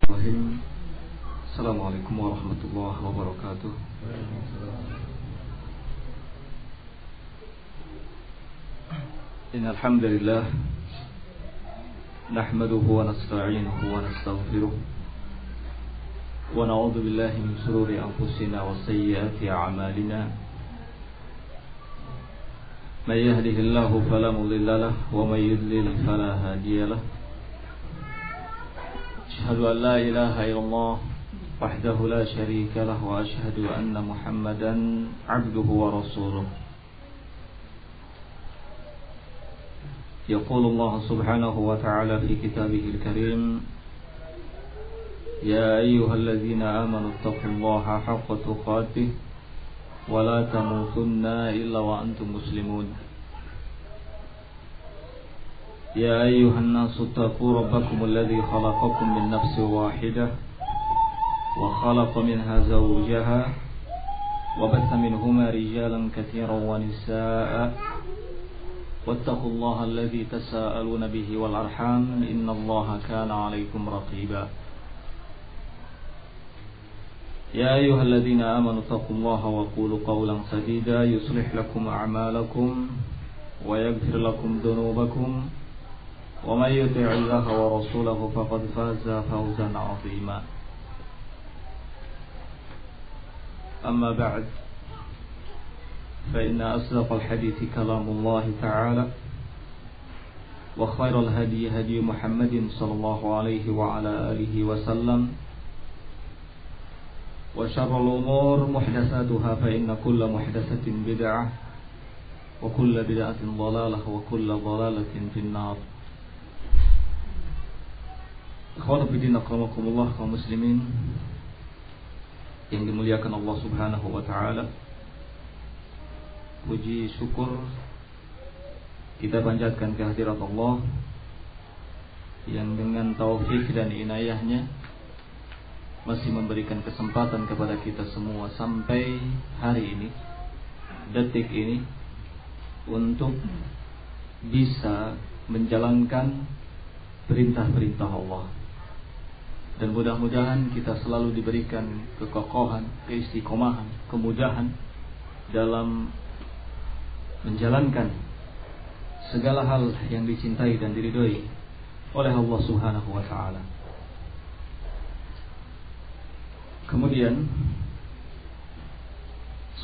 Bismillahirrahmanirrahim. Assalamualaikum warahmatullahi wabarakatuh. Innal hamdalillah nahmaduhu wa nasta'inuhu wa nastaghfiruh wa na'udzu billahi min shururi anfusina wa sayyiati a'malina. May yahdihillahu fala mudilla lahu wa may yudlil fala hadiya lahu. أشهد أن لا إله إلا الله وحده لا شريك له وأشهد أن محمدا عبده ورسوله. يقول الله سبحانه وتعالى في كتابه الكريم: يا أيها الذين آمنوا اتقوا الله حق تقاته ولا تموتن إلا وأنتم مسلمون. يا أيها الناس اتقوا ربكم الذي خلقكم من نفس واحدة وخلق منها زوجها وبث منهما رجالا كثيرا ونساء واتقوا الله الذي تساءلون به والأرحام إن الله كان عليكم رقيبا. يا أيها الذين آمنوا اتقوا الله وقولوا قولا سديدا يصلح لكم أعمالكم ويغفر لكم ذنوبكم ومن يطع الله ورسوله فقد فاز فوزا عظيما. أما بعد فإن أصدق الحديث كلام الله تعالى وخير الهدي هدي محمد صلى الله عليه وعلى آله وسلم وشر الأمور محدثاتها فإن كل محدثة بدعة وكل بدعة ضلالة وكل ضلالة في النار. Ikhwan fillah akramakumullah, kaum muslimin yang dimuliakan Allah Subhanahu wa taala. Puji syukur kita panjatkan kehadirat Allah yang dengan taufik dan inayahnya masih memberikan kesempatan kepada kita semua sampai hari ini, detik ini, untuk bisa menjalankan perintah-perintah Allah. Dan mudah-mudahan kita selalu diberikan kekokohan, keistiqomahan, kemudahan dalam menjalankan segala hal yang dicintai dan diridhoi oleh Allah Subhanahu wa taala. Kemudian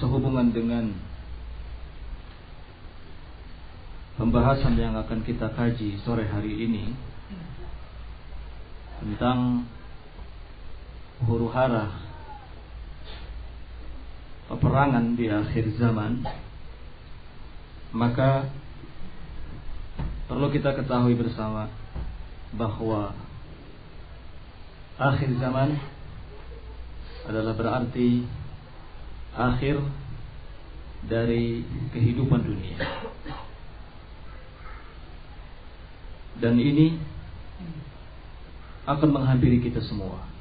sehubungan dengan pembahasan yang akan kita kaji sore hari ini tentang huru-hara peperangan di akhir zaman, maka perlu kita ketahui bersama bahwa akhir zaman adalah berarti akhir dari kehidupan dunia. Dan ini akan menghampiri kita semua.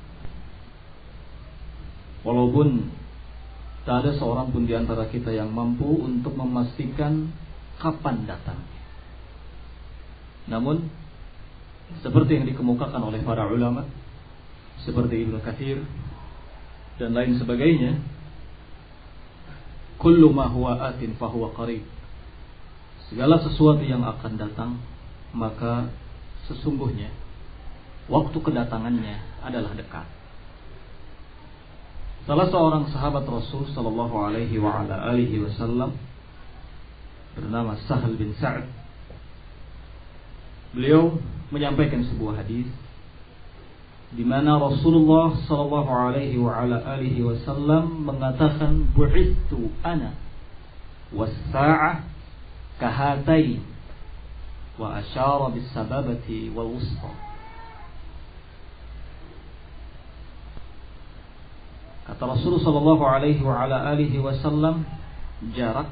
Walaupun tak ada seorang pun di antara kita yang mampu untuk memastikan kapan datangnya. Namun seperti yang dikemukakan oleh para ulama seperti Ibnu Katsir dan lain sebagainya, kullu ma huwa atin fahuwa qarib. Segala sesuatu yang akan datang maka sesungguhnya waktu kedatangannya adalah dekat. Salah seorang sahabat Rasul sallallahu alaihi wa ala alihi wasallam bernama Sahal bin Sa'ad, beliau menyampaikan sebuah hadis di mana Rasulullah sallallahu alaihi wa ala alihi wasallam mengatakan, bu'ithu ana was-sa'ah kahatain, wa asyara bis-sababati wal wusta. Kata Rasulullah sallallahu alaihi wa ala alihi wasallam, jarak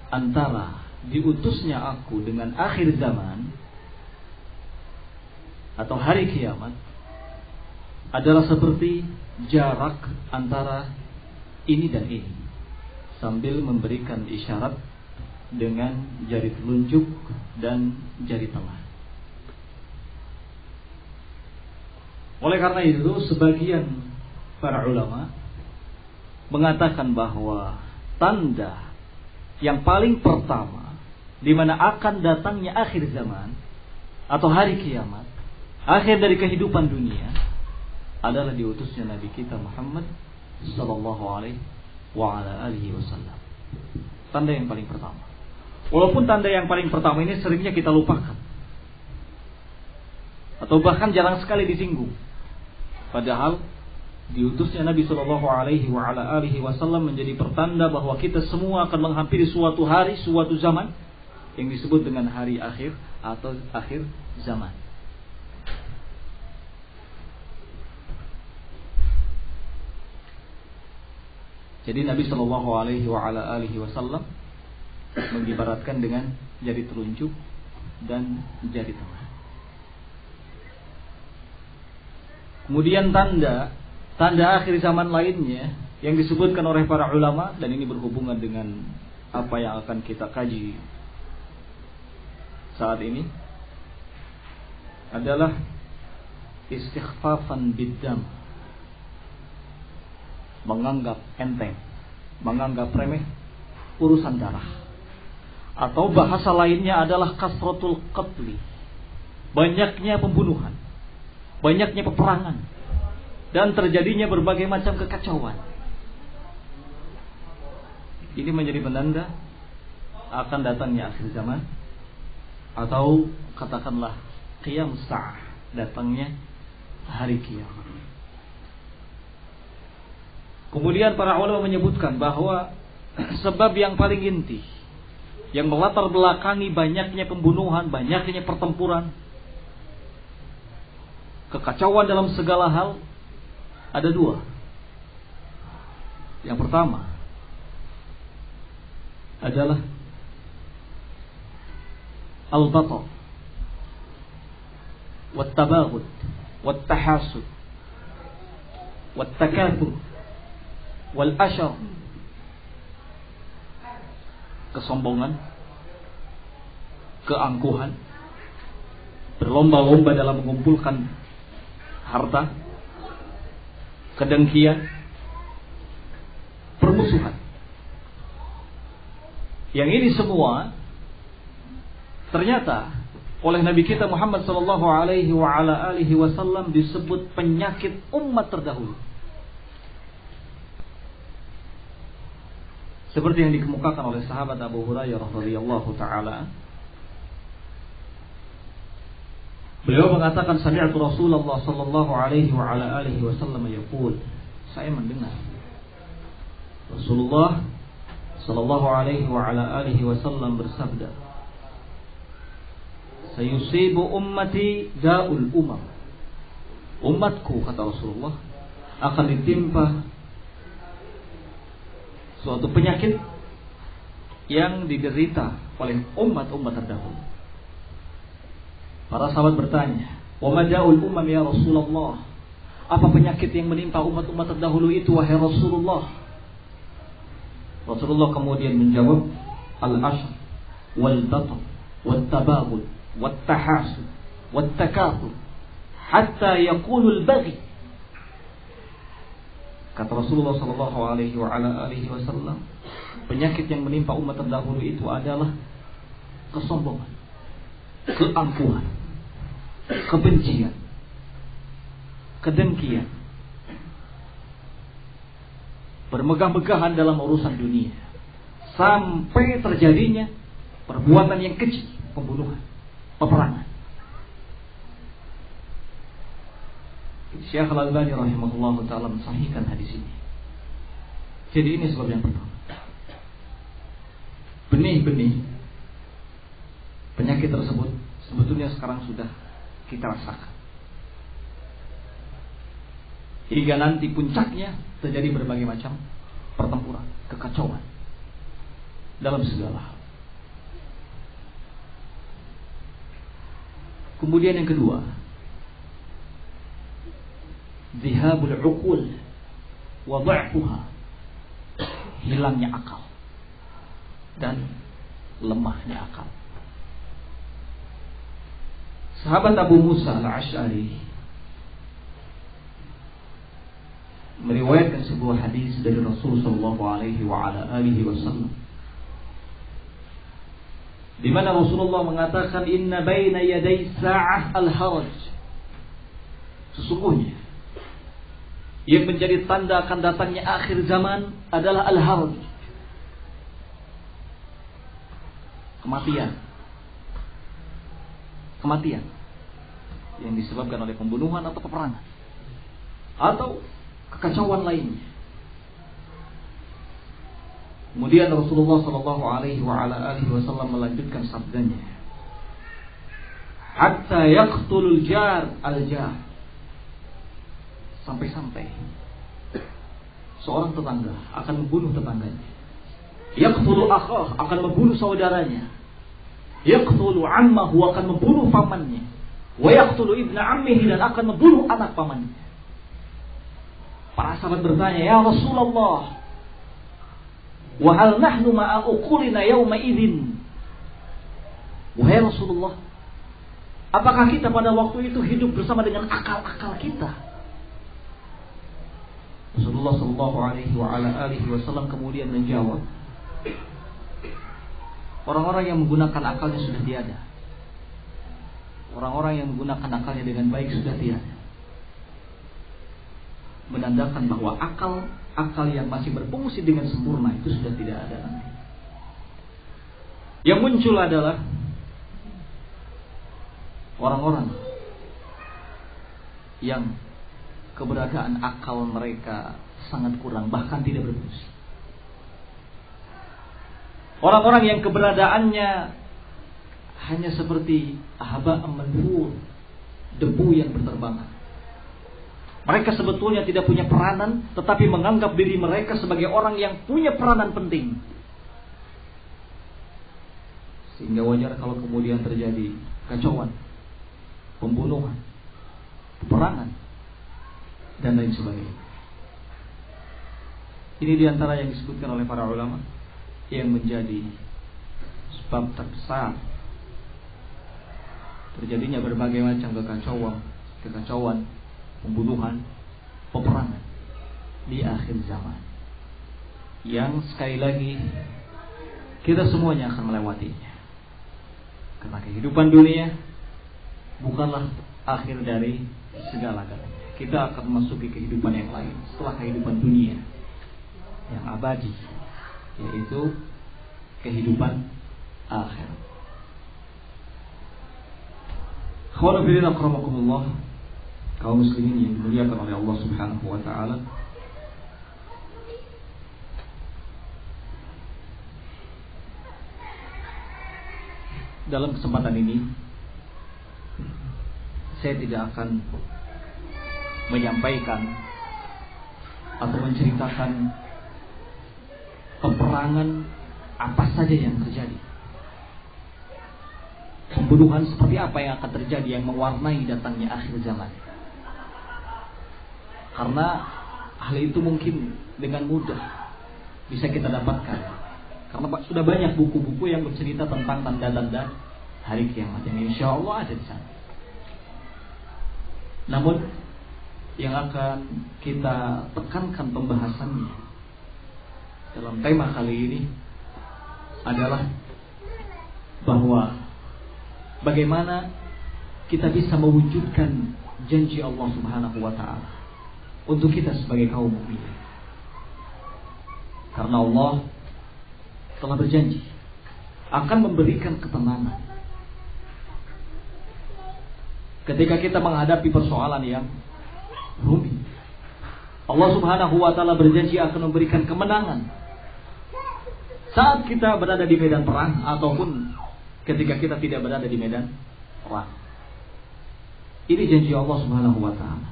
antara diutusnya aku dengan akhir zaman atau hari kiamat adalah seperti jarak antara ini dan ini, sambil memberikan isyarat dengan jari telunjuk dan jari tengah. Oleh karena itu, sebagian para ulama mengatakan bahwa tanda yang paling pertama di mana akan datangnya akhir zaman atau hari kiamat, akhir dari kehidupan dunia, adalah diutusnya Nabi kita Muhammad sallallahu alaihi wasallam. Tanda yang paling pertama. Walaupun tanda yang paling pertama ini seringnya kita lupakan, atau bahkan jarang sekali disinggung. Padahal diutusnya Nabi sallallahu alaihi wasallam menjadi pertanda bahwa kita semua akan menghampiri suatu hari, suatu zaman yang disebut dengan hari akhir atau akhir zaman. Jadi Nabi sallallahu alaihi wasallam mengibaratkan dengan jari telunjuk dan jari tengah. Kemudian tanda akhir zaman lainnya yang disebutkan oleh para ulama, dan ini berhubungan dengan apa yang akan kita kaji saat ini, adalah istighfafan biddam, menganggap enteng, menganggap remeh urusan darah. Atau bahasa lainnya adalah kasratul qatli, banyaknya pembunuhan, banyaknya peperangan, dan terjadinya berbagai macam kekacauan. Ini menjadi penanda akan datangnya akhir zaman, atau katakanlah qiyam sa'ah, datangnya hari kiamat. Kemudian para ulama menyebutkan bahwa sebab yang paling inti yang melatar belakangi banyaknya pembunuhan, banyaknya pertempuran, kekacauan dalam segala hal, ada dua. Yang pertama adalah al-batal, wat-tabaghud, wat-tahasud, wat-takatsur, wal-ashar, kesombongan, keangkuhan, berlomba-lomba dalam mengumpulkan harta, kedengkian, permusuhan. Yang ini semua ternyata oleh Nabi kita Muhammad sallallahu alaihi wasallam disebut penyakit umat terdahulu. Seperti yang dikemukakan oleh sahabat Abu Hurairah radhiyallahu taala. Beliau mengatakan, sami'tu Rasulullah sallallahu alaihi wasallam yaqul, saya mendengar Rasulullah sallallahu alaihi wasallam bersabda, sayusibu ummati da'ul umam. Umatku, kata Rasulullah, akan ditimpa suatu penyakit yang diderita oleh umat-umat terdahulu. Para sahabat bertanya, wa mada'ul umam ya Rasulullah? Apa penyakit yang menimpa umat-umat terdahulu itu, wahai Rasulullah? Rasulullah kemudian menjawab, al-ashr, wal-batal, wal-tabaghud, wal-tahasud, wal-takatsur, hatta yakunul baghi. Kata Rasulullah sallallahu alaihi wasallam, penyakit yang menimpa umat terdahulu itu adalah kesombongan, keangkuhan, kebencian, kedengkian, bermegah-megahan dalam urusan dunia, sampai terjadinya perbuatan yang keji, pembunuhan, peperangan. Syekh Al-Albani rahimahullah ta'ala mensahihkan hadis ini. Jadi ini sebab yang pertama. Benih-benih penyakit tersebut sebetulnya sekarang sudah kita rasakan. Hingga nanti puncaknya terjadi berbagai macam pertempuran, kekacauan dalam segala hal. Kemudian yang kedua, dhihabul uqul wa dha'fuha, hilangnya akal dan lemahnya akal. Sahabat Abu Musa al-Asy'ari meriwayatkan sebuah hadis dari Rasul sallallahu alaihi wasallam, di mana Rasulullah mengatakan, inna baina yaday sa'ah al-haraj. Sesungguhnya yang menjadi tanda akan datangnya akhir zaman adalah al-haraj, kematian yang disebabkan oleh pembunuhan atau peperangan atau kekacauan lainnya. Kemudian Rasulullah sallallahu alaihi wasallam melanjutkan sabdanya, hatta yaqtulul jar al-jar, sampai-sampai seorang tetangga akan membunuh tetangganya, yaqtulu akhah, akan membunuh saudaranya, yaqtulu ammahu, akan membunuh pamannya, wa yaqtulu ibna ammihi, dan akan membunuh anak pamannya. Para sahabat bertanya, ya Rasulullah, wa hal nahnu ma'a uqulina yawma idzin? Wahai Rasulullah, apakah kita pada waktu itu hidup bersama dengan akal-akal kita? Rasulullah sallallahu alaihi wasallam kemudian menjawab, orang-orang yang menggunakan akalnya sudah tiada. Orang-orang yang menggunakan akalnya dengan baik sudah tiada. Menandakan bahwa akal yang masih berfungsi dengan sempurna itu sudah tidak ada nanti. Yang muncul adalah orang-orang yang keberadaan akal mereka sangat kurang, bahkan tidak berfungsi. Orang-orang yang keberadaannya hanya seperti haba'an manthur, debu yang berterbangan. Mereka sebetulnya tidak punya peranan, tetapi menganggap diri mereka sebagai orang yang punya peranan penting. Sehingga wajar kalau kemudian terjadi kacauan, pembunuhan, peperangan, dan lain sebagainya. Ini diantara yang disebutkan oleh para ulama yang menjadi sebab terbesar terjadinya berbagai macam kekacauan, pembunuhan, peperangan di akhir zaman, yang sekali lagi kita semuanya akan melewatinya. Karena kehidupan dunia bukanlah akhir dari segala-galanya. Kita akan memasuki kehidupan yang lain setelah kehidupan dunia yang abadi, yaitu kehidupan akhir. Khawanu fillah akramakumullah, kaum muslimin yang dimuliakan oleh Allah Subhanahu wa taala. Dalam kesempatan ini saya tidak akan menyampaikan atau menceritakan peperangan apa saja yang terjadi, pembunuhan seperti apa yang akan terjadi yang mewarnai datangnya akhir zaman. Karena hal itu mungkin dengan mudah bisa kita dapatkan, karena sudah banyak buku-buku yang bercerita tentang tanda-tanda hari kiamat yang insya Allah ada di sana. Namun yang akan kita tekankan pembahasannya dalam tema kali ini adalah bahwa bagaimana kita bisa mewujudkan janji Allah Subhanahu wa taala untuk kita sebagai kaum mukminin. Karena Allah telah berjanji akan memberikan ketenangan ketika kita menghadapi persoalan yang rumit. Allah Subhanahu wa taala berjanji akan memberikan kemenangan saat kita berada di medan perang ataupun ketika kita tidak berada di medan perang. Ini janji Allah Subhanahu wa taala.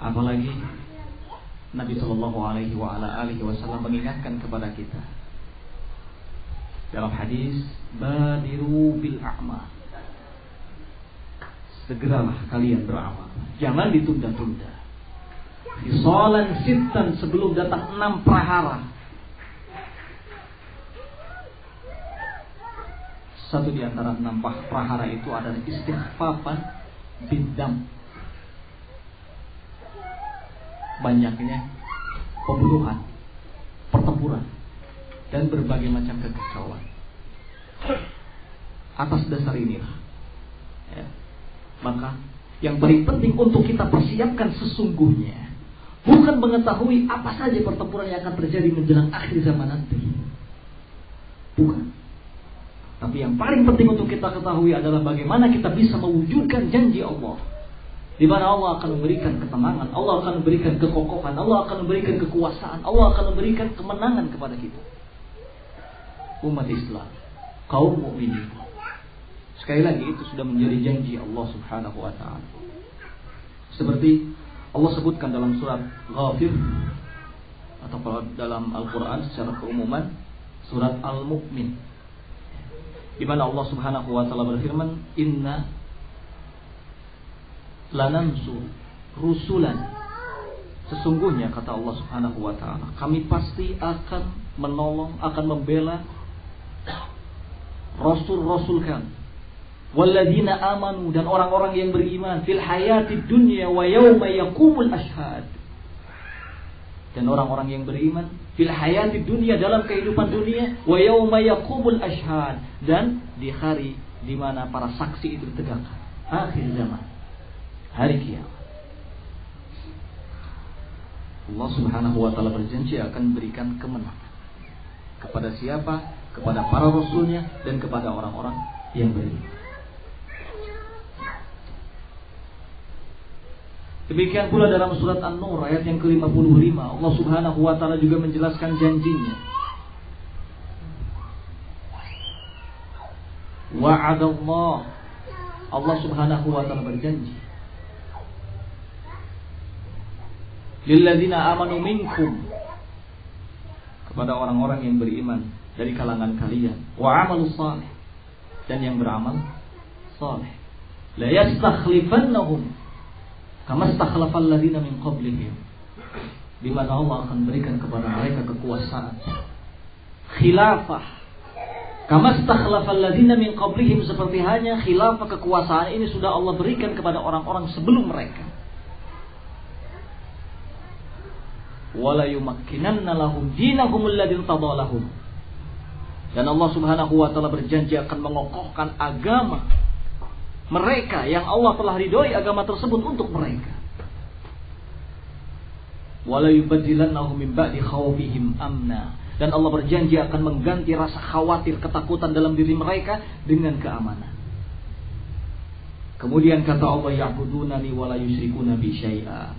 Apalagi Nabi sallallahu alaihi wasallam mengingatkan kepada kita dalam hadis, badiru bil a'mal, segeralah kalian beramal, jangan ditunda-tunda. Fisalan sittan, sebelum datang 6 prahara. Satu di antara 6 prahara itu adalah istighfafan bidam, banyaknya pembunuhan, pertempuran, dan berbagai macam kekacauan. Atas dasar inilah, ya, maka yang paling penting untuk kita persiapkan sesungguhnya bukan mengetahui apa saja pertempuran yang akan terjadi menjelang akhir zaman nanti. Bukan. Tapi yang paling penting untuk kita ketahui adalah bagaimana kita bisa mewujudkan janji Allah, di mana Allah akan memberikan ketenangan, Allah akan memberikan kekokohan, Allah akan memberikan kekuasaan, Allah akan memberikan kemenangan kepada kita, umat Islam, kaum mukminin. Sekali lagi, itu sudah menjadi janji Allah Subhanahu wa ta'ala. Seperti Allah sebutkan dalam surat Ghafir, atau dalam Al-Quran secara keumuman, surat Al-Mu'min, di mana Allah Subhanahu wa ta'ala berfirman, Inna lanansu rusulan. Sesungguhnya, kata Allah Subhanahu wa ta'ala, kami pasti akan menolong, akan membela rasul-rasul kami, walladzina amanu, dan orang-orang yang beriman, fil hayatid dunya wa yauma yaqumul ashhad, dan orang-orang yang beriman fil hayatid dunya, dalam kehidupan dunia, wa yauma yaqumul ashhad, dan di hari di mana para saksi itu ditegakkan, akhir zaman, hari kiamat. Allah Subhanahu wa ta'ala berjanji akan berikan kemenangan kepada siapa? Kepada para rasulnya dan kepada orang-orang yang beriman. Demikian pula dalam surat An-Nur ayat yang ke-55, Allah Subhanahu wa ta'ala juga menjelaskan janjinya. Wa'adallah, Allah Subhanahu wa ta'ala berjanji, lilladzina amanu minkum, kepada orang-orang yang beriman dari kalangan kalian, wa amalus salih, dan yang beramal salih, la yastakhlifannahum kama stakhlafal ladzina min qablihim, di mana Allah akan berikan kepada mereka kekuasaan, khilafah, kama stakhlafal ladzina min qablihim, seperti hanya khilafah, kekuasaan ini sudah Allah berikan kepada orang-orang sebelum mereka. Wala yumakkinanna lahum dinahum alladzi tadalahum, dan Allah Subhanahu wa ta'ala berjanji akan mengokohkan agama mereka yang Allah telah ridhoi agama tersebut untuk mereka. Wala yubaddilannahum min ba'di khawfihim amna, dan Allah berjanji akan mengganti rasa khawatir, ketakutan dalam diri mereka dengan keamanan. Kemudian kata Allah, ya'budunani wa la yusyrikuna bi syai'a.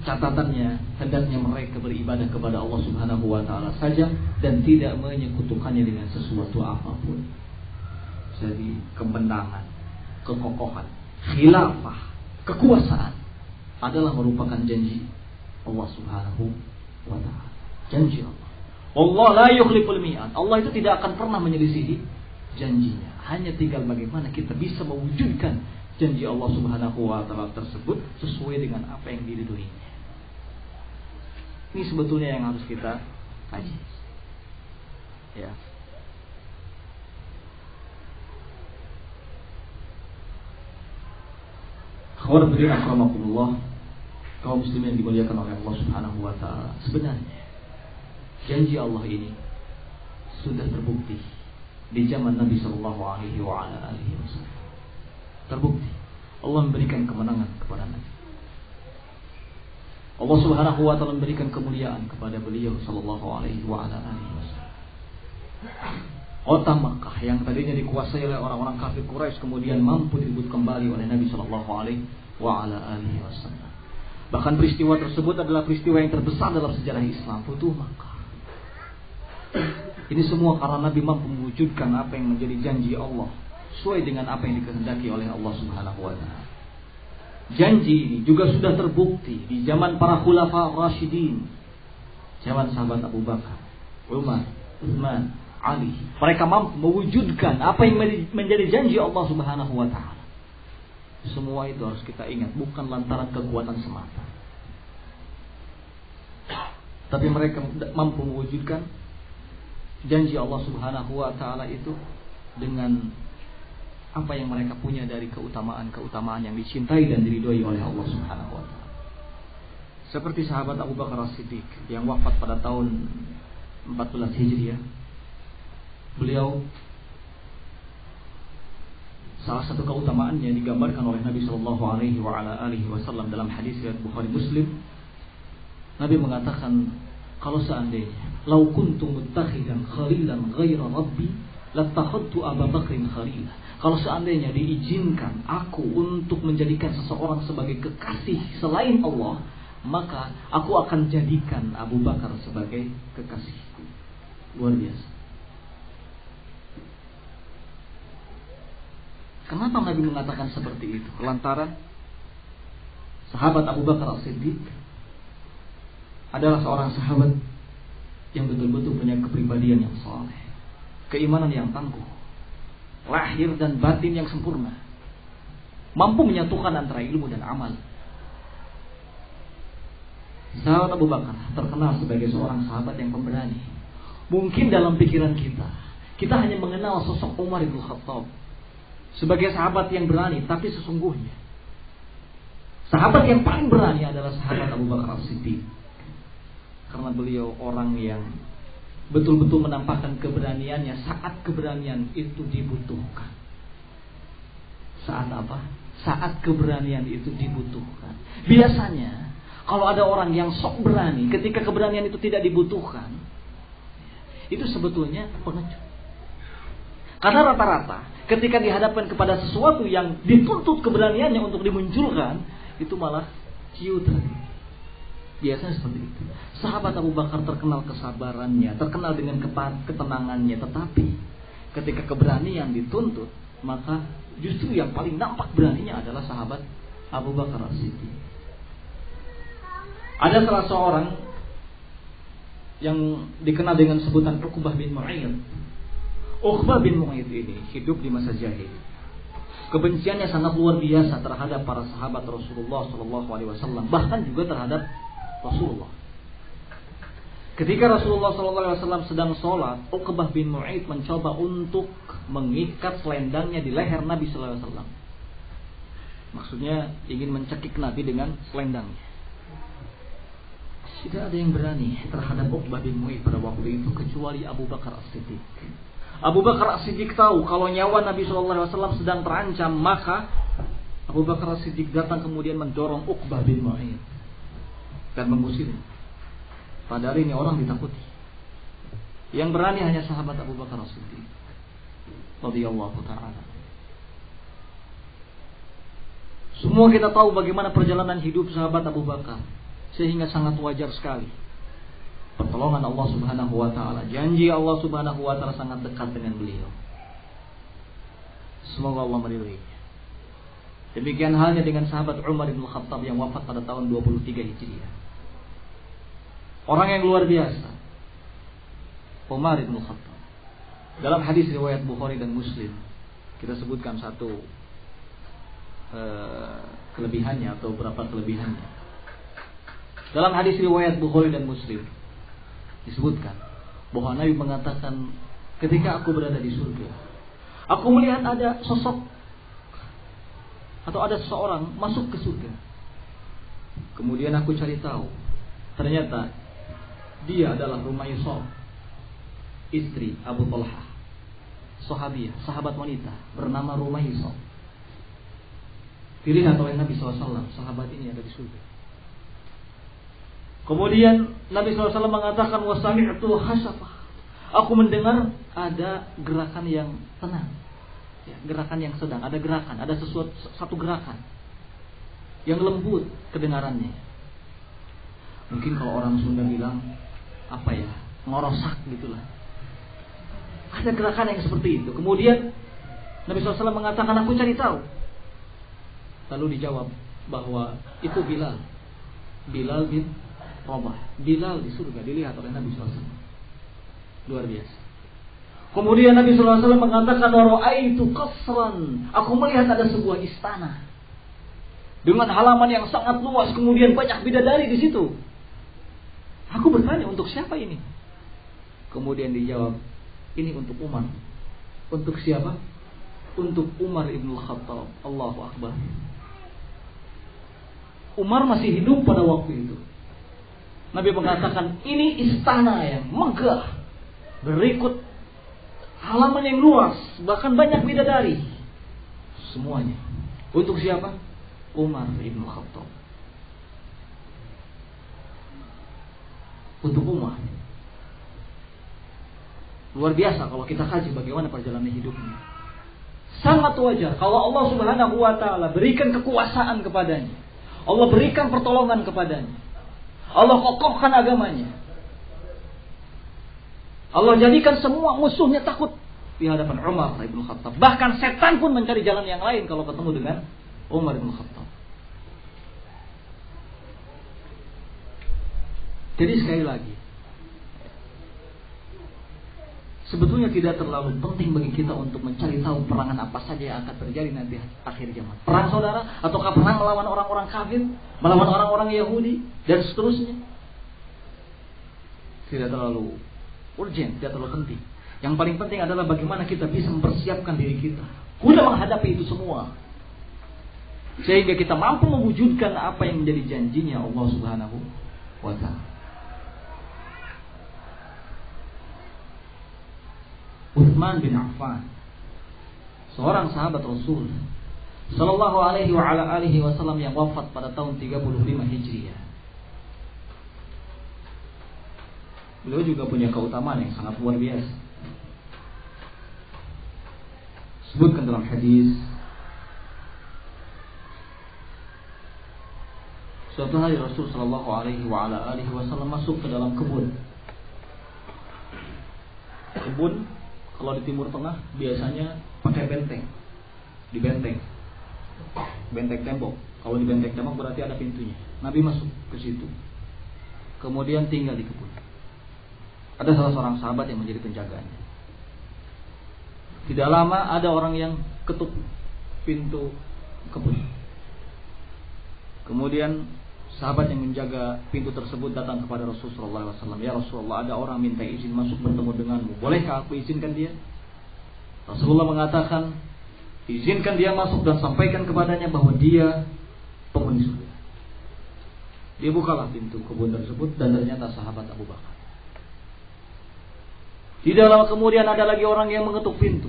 Catatannya, hendaknya mereka beribadah kepada Allah Subhanahu wa ta'ala saja dan tidak menyekutukannya dengan sesuatu apapun. Jadi kemenangan, kekokohan, khilafah, kekuasaan adalah merupakan janji Allah Subhanahu wa ta'ala. Janji Allah. Allah la yukhliful mi'ad. Allah itu tidak akan pernah menyelisihi janjinya. Hanya tinggal bagaimana kita bisa mewujudkan janji Allah Subhanahu wa ta'ala tersebut sesuai dengan apa yang diridhoinya. Ini sebetulnya yang harus kita kaji. Ya. Akhwat beri akramakumullah, kaum muslimin yang dimuliakan oleh Allah Subhanahu wa ta'ala. Sebenarnya janji Allah ini sudah terbukti di zaman Nabi sallallahu alaihi wasallam. Terbukti Allah memberikan kemenangan kepada Nabi. Allah Subhanahu wa ta'ala memberikan kemuliaan kepada beliau sallallahu alaihi wasallam. Kota Makkah yang tadinya dikuasai oleh orang-orang kafir Quraisy kemudian mampu direbut kembali oleh Nabi sallallahu alaihi wasallam. Bahkan peristiwa tersebut adalah peristiwa yang terbesar dalam sejarah Islam, Futuh Makkah. Ini semua karena Nabi mampu mewujudkan apa yang menjadi janji Allah sesuai dengan apa yang dikehendaki oleh Allah Subhanahu wa ta'ala. Janji ini juga sudah terbukti di zaman para khulafa Rasyidin, zaman sahabat Abu Bakar, Umar, Utsman, Ali. Mereka mampu mewujudkan apa yang menjadi janji Allah Subhanahu wa ta'ala. Semua itu harus kita ingat, bukan lantaran kekuatan semata, tapi mereka mampu mewujudkan janji Allah Subhanahu wa ta'ala itu dengan apa yang mereka punya dari keutamaan-keutamaan yang dicintai dan diridhoi oleh Allah Subhanahu wa ta'ala. Seperti sahabat Abu Bakar As-Siddiq yang wafat pada tahun 14 Hijriah. Beliau, salah satu keutamaannya digambarkan oleh Nabi Shallallahu Alaihi Wasallam dalam hadis riwayat Bukhari Muslim. Nabi mengatakan, kalau seandainya lau kuntu muttakhidan khalilan ghaira rabbi lattakhadtu Abu Bakrin khalila. Kalau seandainya diizinkan aku untuk menjadikan seseorang sebagai kekasih selain Allah, maka aku akan jadikan Abu Bakar sebagai kekasihku. Luar biasa. Kenapa Nabi mengatakan seperti itu? Lantaran sahabat Abu Bakar As-Siddiq adalah seorang sahabat yang betul-betul punya kepribadian yang saleh, keimanan yang tangguh, lahir dan batin yang sempurna, mampu menyatukan antara ilmu dan amal. Sahabat Abu Bakar terkenal sebagai seorang sahabat yang pemberani. Mungkin dalam pikiran kita hanya mengenal sosok Umar bin Khattab sebagai sahabat yang berani, tapi sesungguhnya sahabat yang paling berani adalah sahabat Abu Bakar As-Siddiq. Karena beliau orang yang betul-betul menampakkan keberaniannya saat keberanian itu dibutuhkan. Saat apa? Saat keberanian itu dibutuhkan. Biasanya kalau ada orang yang sok berani ketika keberanian itu tidak dibutuhkan, itu sebetulnya pengecut. Karena rata-rata ketika dihadapkan kepada sesuatu yang dituntut keberaniannya untuk dimunculkan, itu malah ciut. Biasanya seperti itu. Sahabat Abu Bakar terkenal kesabarannya, terkenal dengan ketenangannya, tetapi ketika keberanian dituntut, maka justru yang paling nampak beraninya adalah sahabat Abu Bakar As-Siddiq. Ada salah seorang yang dikenal dengan sebutan Uqbah bin Mu'ayyid. Uqbah bin Mu'ayyid ini hidup di masa jahil. Kebenciannya sangat luar biasa terhadap para sahabat Rasulullah SAW, bahkan juga terhadap Rasulullah. Ketika Rasulullah SAW sedang sholat, Uqbah bin Mu'ayyid mencoba untuk mengikat selendangnya di leher Nabi SAW. Maksudnya ingin mencekik Nabi dengan selendangnya. Tidak ada yang berani terhadap Uqbah bin Mu'ayyid pada waktu itu kecuali Abu Bakar As-Siddiq. Abu Bakar As-Siddiq tahu kalau nyawa Nabi SAW sedang terancam, maka Abu Bakar As-Siddiq datang kemudian mendorong Uqbah bin Mu'ayyid dan mengusirnya. Padahal ini orang ditakuti. Yang berani hanya sahabat Abu Bakar As-Siddiq radhiyallahu ta'ala. Semua kita tahu bagaimana perjalanan hidup sahabat Abu Bakar, sehingga sangat wajar sekali pertolongan Allah Subhanahu wa ta'ala, janji Allah Subhanahu wa ta'ala sangat dekat dengan beliau. Semoga Allah meridhoinya. Demikian halnya dengan sahabat Umar bin Khattab yang wafat pada tahun 23 Hijriah. Orang yang luar biasa, Umar bin Khattab. Dalam hadis riwayat Bukhari dan Muslim, kita sebutkan satu kelebihannya atau beberapa kelebihannya. Dalam hadis riwayat Bukhari dan Muslim disebutkan bahwa Nabi mengatakan, ketika aku berada di surga, aku melihat ada sosok atau ada seseorang masuk ke surga. Kemudian aku cari tahu, ternyata dia adalah Rumaysah, istri Abu Talha, sahabiah, sahabat wanita bernama Rumaysah. Dilihat oleh Nabi SAW, sahabat ini ada di surga. Kemudian Nabi SAW mengatakan, wasami'tu hasafah. Aku mendengar ada gerakan yang tenang, ya, gerakan yang sedang, ada gerakan, ada satu gerakan yang lembut kedengarannya. Mungkin kalau orang Sunda bilang apa ya, ngorosak gitulah. Ada gerakan yang seperti itu. Kemudian Nabi SAW mengatakan, aku cari tahu. Lalu dijawab bahwa itu Bilal bin Rabah. Bilal di surga dilihat oleh Nabi SAW. Luar biasa. Kemudian Nabi SAW mengatakan, ra'aitu qasran. Aku melihat ada sebuah istana dengan halaman yang sangat luas, kemudian banyak bidadari di situ. Aku bertanya, untuk siapa ini? Kemudian dijawab, ini untuk Umar. Untuk siapa? Untuk Umar ibn Khattab. Allahu Akbar. Umar masih hidup pada waktu itu. Nabi mengatakan ini istana yang megah, berikut halaman yang luas, bahkan banyak bidadari. Semuanya. Untuk siapa? Umar ibn Khattab. Untuk Umar. Luar biasa kalau kita kaji bagaimana perjalanan hidupnya. Sangat wajar kalau Allah Subhanahu wa taala berikan kekuasaan kepadanya. Allah berikan pertolongan kepadanya. Allah kokohkan agamanya. Allah jadikan semua musuhnya takut di hadapan Umar ibn Khattab. Bahkan setan pun mencari jalan yang lain kalau ketemu dengan Umar ibn Khattab. Jadi sekali lagi, sebetulnya tidak terlalu penting bagi kita untuk mencari tahu perangan apa saja yang akan terjadi nanti akhir zaman. Perang saudara, ataukah perang melawan orang-orang kafir, melawan orang-orang Yahudi, dan seterusnya. Tidak terlalu urgent, tidak terlalu penting. Yang paling penting adalah bagaimana kita bisa mempersiapkan diri kita guna menghadapi itu semua, sehingga kita mampu mewujudkan apa yang menjadi janjinya Allah Subhanahu wa ta'ala. Utsman bin Affan, seorang sahabat Rasul sallallahu alaihi wasallam yang wafat pada tahun 35 Hijriah. Beliau juga punya keutamaan yang sangat luar biasa. Sebutkan dalam hadis, suatu hari Rasul sallallahu alaihi wasallam masuk ke dalam kebun. Kebun kalau di Timur Tengah biasanya pakai benteng, di benteng tembok. Kalau di benteng tembok berarti ada pintunya. Nabi masuk ke situ, kemudian tinggal di kebun. Ada salah seorang sahabat yang menjadi penjaganya. Tidak lama ada orang yang ketuk pintu kebun. Kemudian sahabat yang menjaga pintu tersebut datang kepada Rasulullah SAW. Ya Rasulullah, ada orang minta izin masuk bertemu denganmu. Bolehkah aku izinkan dia? Rasulullah mengatakan, izinkan dia masuk dan sampaikan kepadanya bahwa dia penghuni surga. Dia bukalah pintu kebun tersebut dan ternyata sahabat Abu Bakar. Tidak lama kemudian ada lagi orang yang mengetuk pintu.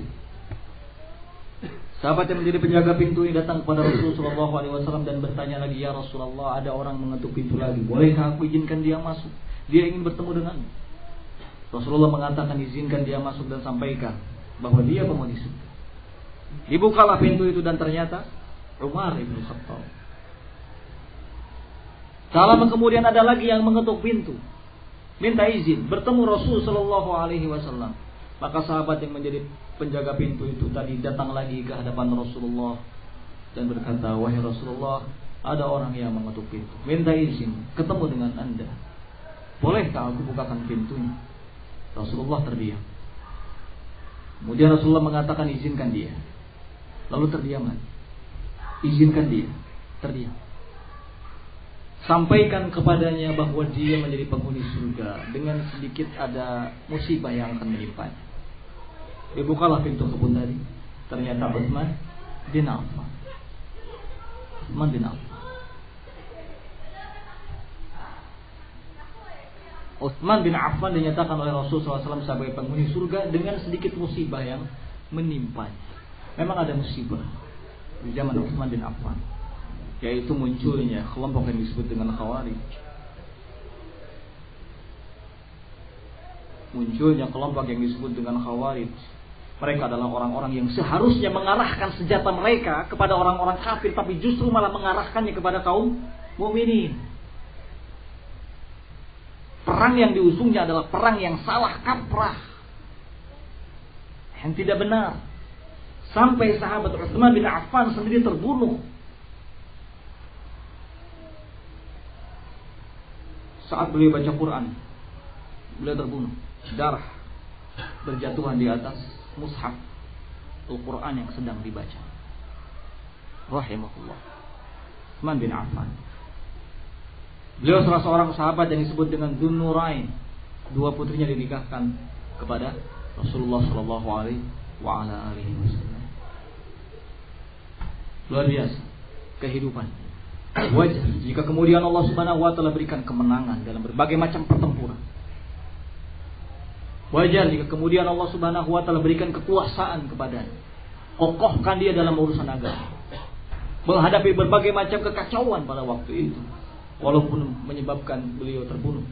Sahabat yang menjadi penjaga pintu ini datang kepada Rasulullah SAW dan bertanya lagi, ya Rasulullah, ada orang mengetuk pintu lagi. Bolehkah aku izinkan dia masuk? Dia ingin bertemu denganmu. Rasulullah mengatakan, izinkan dia masuk dan sampaikan bahwa dia penghuni surga. Dibukalah pintu itu dan ternyata Umar ibn Khattab. Tak lama kemudian ada lagi yang mengetuk pintu, minta izin bertemu Rasul sallallahu alaihi wasallam. Maka sahabat yang menjadi penjaga pintu itu tadi datang lagi ke hadapan Rasulullah dan berkata, wahai Rasulullah, ada orang yang mengetuk pintu, minta izin ketemu dengan Anda. Bolehkah aku bukakan pintunya? Rasulullah terdiam. Kemudian Rasulullah mengatakan, izinkan dia. Lalu terdiam lagi. Izinkan dia, terdiam. Sampaikan kepadanya bahwa dia menjadi penghuni surga dengan sedikit ada musibah yang akan menimpanya. Dibukalah pintu kebun tadi. Ternyata Utsman bin Affan. Utsman bin Affan. Utsman bin Affan dinyatakan oleh Rasulullah SAW sebagai penghuni surga dengan sedikit musibah yang menimpanya. Memang ada musibah di zaman Utsman bin Affan, yaitu munculnya kelompok yang disebut dengan Khawarij. Munculnya kelompok yang disebut dengan Khawarij. Mereka adalah orang-orang yang seharusnya mengarahkan senjata mereka kepada orang-orang kafir, tapi justru malah mengarahkannya kepada kaum mukminin. Perang yang diusungnya adalah perang yang salah kaprah, yang tidak benar. Sampai sahabat Utsman bin Affan sendiri terbunuh saat beliau baca Quran. Beliau terbunuh, darah berjatuhan di atas mushaf Al-Quran yang sedang dibaca. Rahimahullah, Utsman bin Affan. Beliau salah seorang sahabat yang disebut dengan Dzun Nurain. Dua putrinya dinikahkan kepada Rasulullah sallallahu alaihi wasallam. Luar biasa kehidupan. Wajar jika kemudian Allah Subhanahu wa taala berikan kemenangan dalam berbagai macam pertempuran. Wajar jika kemudian Allah Subhanahu wa taala berikan kekuasaan kepadanya. Kokohkan dia dalam urusan agama. Menghadapi berbagai macam kekacauan pada waktu itu, walaupun menyebabkan beliau terbunuh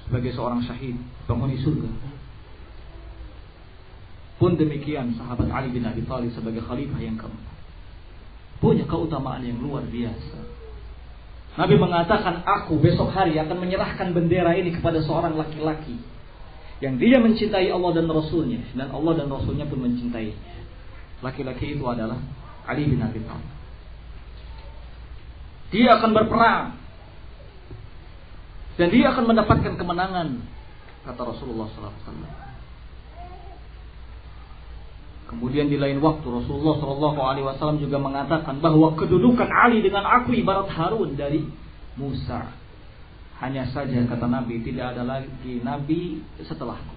sebagai seorang syahid, penghuni surga. Pun demikian sahabat Ali bin Abi Thalib sebagai khalifah yang keempat punya keutamaan yang luar biasa. Nabi mengatakan, aku besok hari akan menyerahkan bendera ini kepada seorang laki-laki yang dia mencintai Allah dan Rasulnya, dan Allah dan Rasulnya pun mencintainya. Laki-laki itu adalah Ali bin Abi Thalib. Dia akan berperang dan dia akan mendapatkan kemenangan, kata Rasulullah SAW. Kemudian di lain waktu Rasulullah SAW juga mengatakan bahwa kedudukan Ali dengan aku ibarat Harun dari Musa. Hanya saja kata Nabi, tidak ada lagi Nabi setelahku.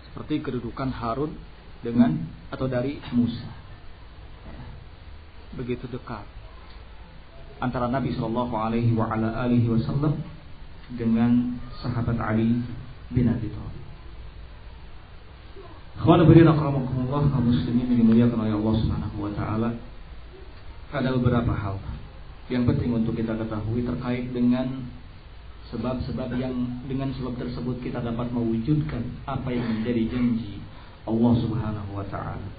Seperti kedudukan Harun dengan atau dari Musa. Begitu dekat antara Nabi SAW dengan sahabat Ali bin Abi Thalib. Khawal berilah karamakumullah, kaum muslimin yang dimuliakan oleh Allah Subhanahu wa taala. Ada beberapa hal yang penting untuk kita ketahui terkait dengan sebab-sebab yang dengan sebab tersebut kita dapat mewujudkan apa yang menjadi janji Allah Subhanahu wa taala.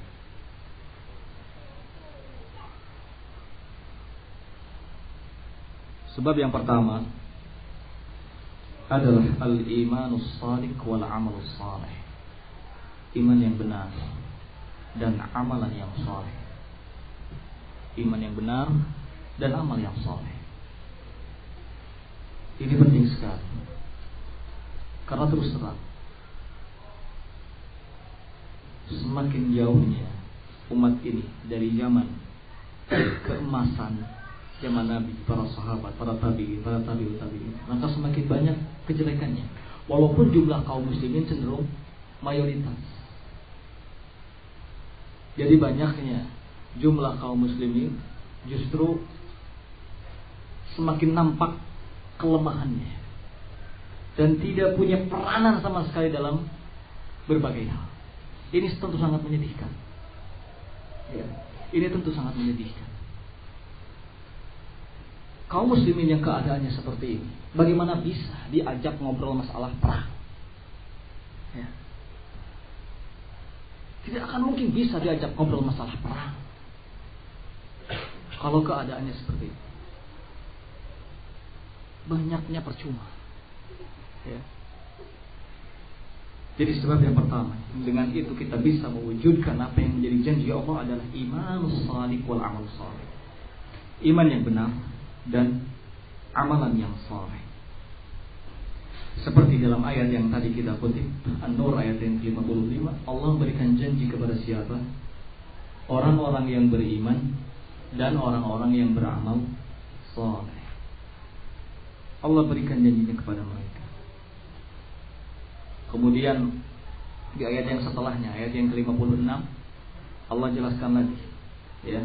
Sebab yang pertama adalah al-imanus shadiq wal amalus salih. Iman yang benar dan amalan yang saleh. Iman yang benar dan amal yang saleh. Ini penting sekali. Karena terus terang, semakin jauhnya umat ini dari zaman keemasan zaman Nabi, para sahabat, para tabi'in, maka semakin banyak kejelekannya. Walaupun jumlah kaum muslimin cenderung mayoritas. Jadi banyaknya jumlah kaum muslimin justru semakin nampak kelemahannya dan tidak punya peranan sama sekali dalam berbagai hal. Ini tentu sangat menyedihkan. Ya, ini tentu sangat menyedihkan. Kaum muslimin yang keadaannya seperti ini, bagaimana bisa diajak ngobrol masalah perang? Ya. Tidak akan mungkin bisa diajak ngobrol masalah perang kalau keadaannya seperti itu. Banyaknya percuma. Ya. Jadi sebab yang pertama, dengan itu kita bisa mewujudkan apa yang menjadi janji Allah adalah imanus shadiq wal amal salih. Iman yang benar dan amalan yang saleh. Seperti dalam ayat yang tadi kita kutip, An-Nur ayat yang 55, Allah berikan janji kepada siapa? Orang-orang yang beriman dan orang-orang yang beramal saleh. Allah berikan janjinya kepada mereka. Kemudian di ayat yang setelahnya, ayat yang ke-56, Allah jelaskan lagi, ya.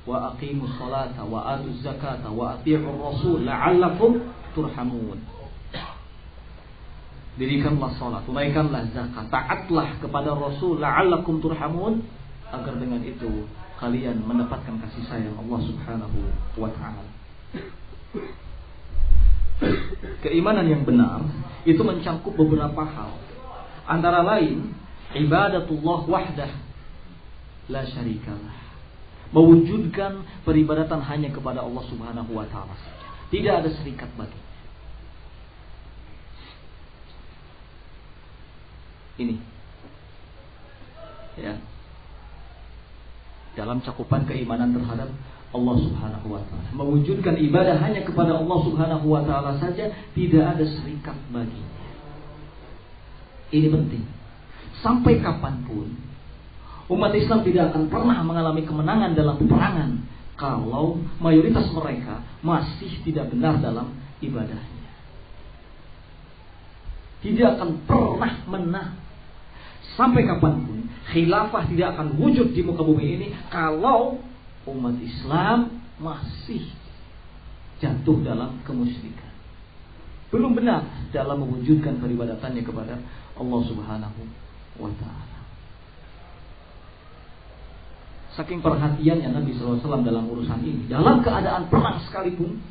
Wa aqimus salata wa atuz zakata wa atii'ur rasul la'allakum turhamun. Dirikanlah salat, tunaikanlah zakat, taatlah kepada Rasul la'allakum turhamun, agar dengan itu kalian mendapatkan kasih sayang Allah Subhanahu wa taala. Keimanan yang benar itu mencakup beberapa hal. Antara lain ibadatullah wahdah la syarikalah. Mewujudkan peribadatan hanya kepada Allah Subhanahu wa taala saja. Tidak ada serikat bagi. Ini ya, dalam cakupan keimanan terhadap Allah Subhanahu wa taala, mewujudkan ibadah hanya kepada Allah Subhanahu wa taala saja, tidak ada serikat baginya. Ini penting. Sampai kapanpun umat Islam tidak akan pernah mengalami kemenangan dalam peperangan kalau mayoritas mereka masih tidak benar dalam ibadahnya. Tidak akan pernah menang sampai kapanpun khilafah tidak akan wujud di muka bumi ini kalau umat Islam masih jatuh dalam kemusyrikan. Belum benar dalam mewujudkan peribadatannya kepada Allah Subhanahu wa ta'ala. Saking perhatiannya Nabi SAW dalam urusan ini, dalam keadaan perang sekalipun,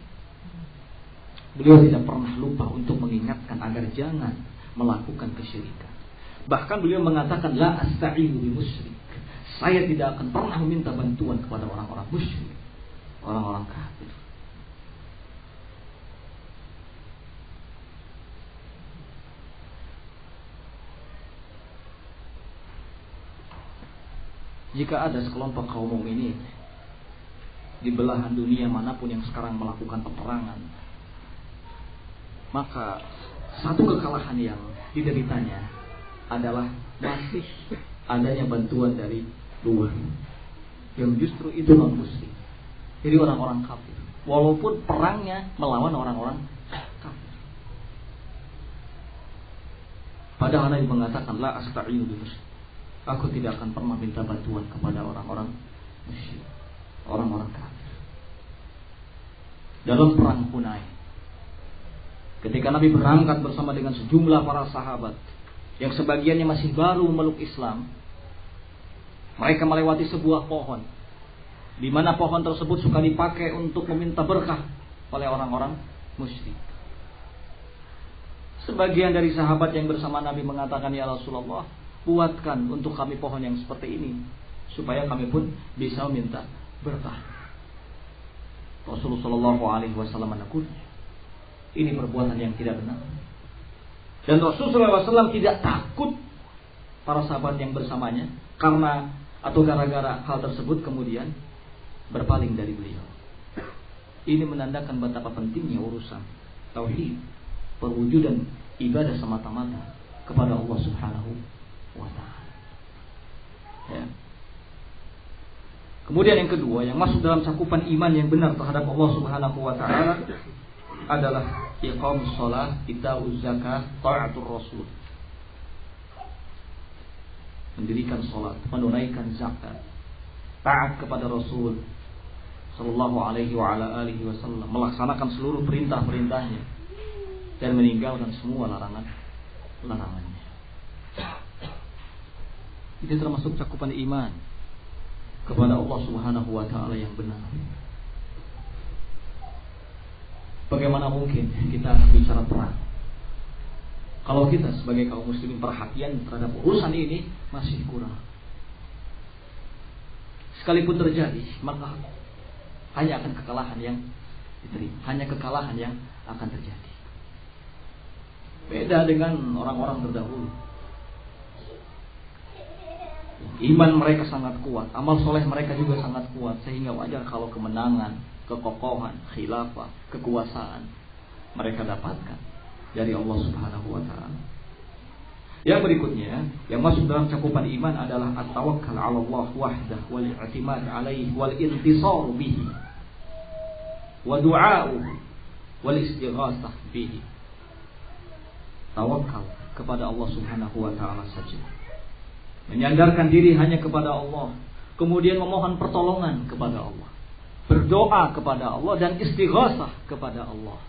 beliau tidak pernah lupa untuk mengingatkan agar jangan melakukan kesyirikan. Bahkan beliau mengatakan, la asta'inu bi musyrik. Saya tidak akan pernah meminta bantuan kepada orang-orang musyrik, orang-orang kafir. Jika ada sekelompok kaum mukminin di belahan dunia manapun yang sekarang melakukan peperangan, maka satu kekalahan yang dideritanya adalah masih adanya bantuan dari luar, yang justru itu non muslim. Jadi orang-orang kafir, walaupun perangnya melawan orang-orang kafir. Padahal Nabi mengatakan, la asta'inu bi musyrik. Aku tidak akan pernah minta bantuan kepada orang-orang musyrik, orang-orang kafir. Dalam perang Hunain, ketika Nabi berangkat bersama dengan sejumlah para sahabat yang sebagiannya masih baru memeluk Islam, mereka melewati sebuah pohon, di mana pohon tersebut suka dipakai untuk meminta berkah oleh orang-orang musyrik. Sebagian dari sahabat yang bersama Nabi mengatakan, ya Rasulullah, buatkan untuk kami pohon yang seperti ini, supaya kami pun bisa meminta berkah. Rasulullah SAW menakut, ini perbuatan yang tidak benar. Dan Rasulullah SAW tidak takut para sahabat yang bersamanya karena atau gara-gara hal tersebut kemudian berpaling dari beliau. Ini menandakan betapa pentingnya urusan tauhid, perwujudan ibadah semata-mata kepada Allah Subhanahu wa ta'ala. Ya. Kemudian yang kedua yang masuk dalam cakupan iman yang benar terhadap Allah Subhanahu wa ta'ala adalah iqamus shalah, ita'uz zakah, ta'atur rasul. Mendirikan salat, menunaikan zakat, taat kepada Rasul sallallahu alaihi wa ala alihi wasallam, melaksanakan seluruh perintah-perintahnya dan meninggalkan semua larangannya. Itu termasuk cakupan iman kepada Allah Subhanahu wa ta'ala yang benar. Bagaimana mungkin kita bicara perang kalau kita sebagai kaum muslimin perhatian terhadap urusan ini masih kurang? Sekalipun terjadi, maka hanya akan kekalahan yang diterima, hanya kekalahan yang akan terjadi. Beda dengan orang-orang terdahulu. Iman mereka sangat kuat, amal soleh mereka juga sangat kuat, sehingga wajar kalau kemenangan, kekokohan, khilafah, kekuasaan mereka dapatkan dari Allah Subhanahu wa ta'ala. Yang berikutnya yang masuk dalam cakupan iman adalah at-tawakkal 'ala Allah wahdah wal i'timad 'alaihi wal intisar bihi wa du'a'uhu wal istighatsah bihi. Tawakal kepada Allah Subhanahu wa ta'ala saja, menyandarkan diri hanya kepada Allah, kemudian memohon pertolongan kepada Allah, berdoa kepada Allah dan istighatsah kepada Allah.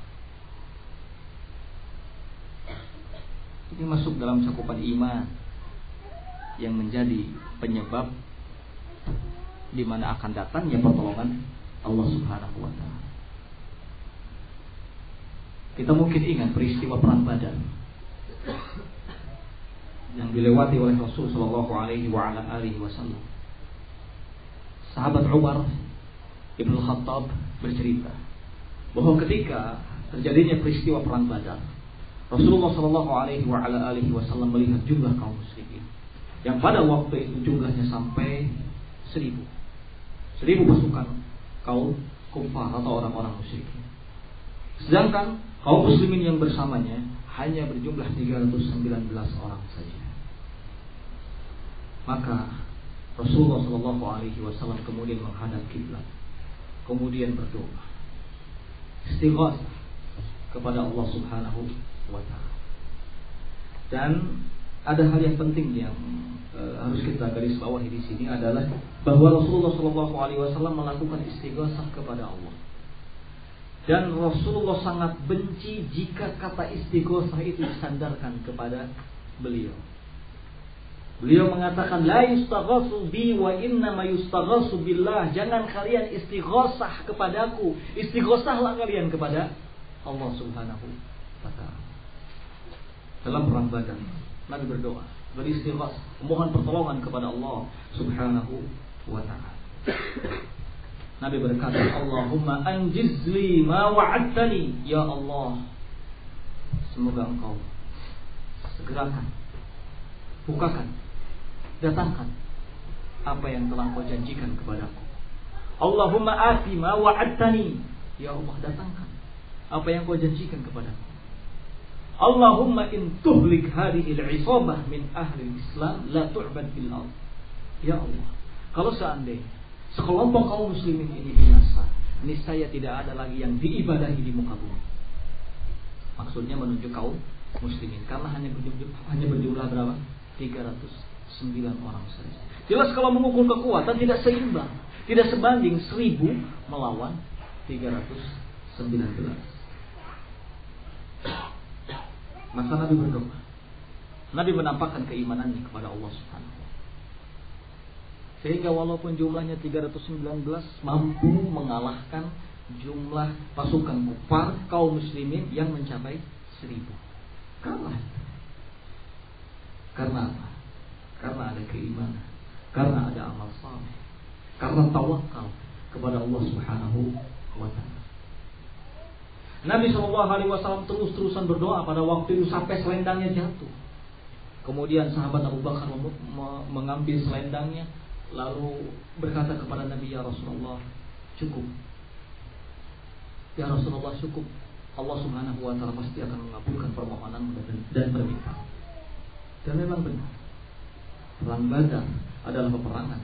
Ini masuk dalam cakupan iman yang menjadi penyebab di mana akan datangnya pertolongan Allah Subhanahu wa ta'ala. Kita mungkin ingat peristiwa perang Badar yang dilewati oleh Rasul sallallahu alaihi wa ala alihi wasallam. Sahabat Umar Ibn Khattab bercerita bahwa ketika terjadinya peristiwa perang Badar, Rasulullah sallallahu alaihi wa ala alihi wasallam melihat jumlah kaum musyrikin yang pada waktu itu jumlahnya sampai 1000 pasukan kaum kufar atau orang-orang musyrikin. Sedangkan kaum muslimin yang bersamanya hanya berjumlah 319 orang saja. Maka Rasulullah sallallahu alaihi wasallam kemudian menghadap kiblat, kemudian berdoa, istighatsah kepada Allah Subhanahu wa ta'ala. Dan ada hal yang penting yang harus kita garis bawahi di sini adalah bahwa Rasulullah SAW melakukan istighosah kepada Allah. Dan Rasulullah sangat benci jika kata istighosah itu disandarkan kepada beliau. Beliau mengatakan, la yustaghasu bi wa innama yustaghasu billah. Jangan kalian istighosah kepadaku, istighosahlah kalian kepada Allah Subhanahu wa ta'ala. Dalam perang Badar, Nabi berdoa, beristighosah, mohon pertolongan kepada Allah Subhanahu wa ta'ala. Nabi berkata, Allahumma anjizli ma wa'adtani. Ya Allah, semoga engkau segerakan, bukakan, datangkan apa yang telah kau janjikan kepadaku. Allahumma ati ma wa'adtani. Ya Allah, datangkan apa yang kau janjikan kepadaku. Allahumma in tuhlik hadhihi al-'isabah min ahli al-Islam la tu'bad fil ardh. Ya Allah, kalau seandainya sekelompok kaum muslimin ini binasa, niscaya tidak ada lagi yang diibadahi di muka bumi. Maksudnya menunjuk kaum muslimin, karena hanya berjumlah berapa? 309 orang saja. Jelas kalau mengukur kekuatan tidak seimbang, tidak sebanding 1000 melawan 319. Maka Nabi berdoa. Nabi menampakkan keimanannya kepada Allah Subhanahu wa ta'ala. Sehingga walaupun jumlahnya 319 mampu mengalahkan jumlah pasukan kufar kaum muslimin yang mencapai 1000. Karena apa? Karena ada keimanan, karena ada amal saleh, karena tawakal kepada Allah Subhanahu wa ta'ala. Nabi SAW terus-terusan berdoa pada waktu itu sampai selendangnya jatuh. Kemudian sahabat Abu Bakar mengambil selendangnya, lalu berkata kepada Nabi, ya Rasulullah, cukup. Ya Rasulullah, cukup. Allah Subhanahu wa ta'ala pasti akan mengabulkan permohonanmu dan permintaan. Dan memang benar, perang Badar adalah peperangan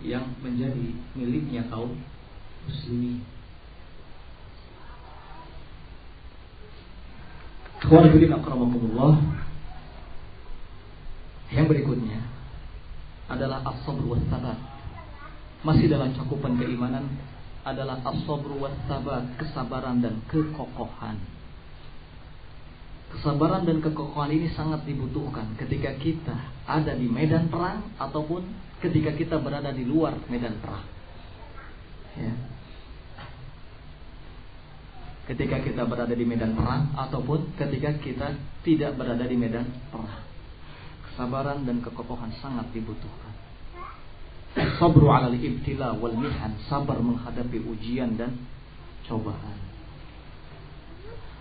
yang menjadi miliknya kaum muslimin. Yang berikutnya adalah as-sabr was-sabat. Masih dalam cakupan keimanan adalah as-sabr was-sabat, kesabaran dan kekokohan. Kesabaran dan kekokohan ini sangat dibutuhkan ketika kita ada di medan perang ataupun ketika kita berada di luar medan perang. Ya. Ketika kita berada di medan perang ataupun ketika kita tidak berada di medan perang. Kesabaran dan kekokohan sangat dibutuhkan. Sabru 'alal ibtila wal mihan, sabar menghadapi ujian dan cobaan.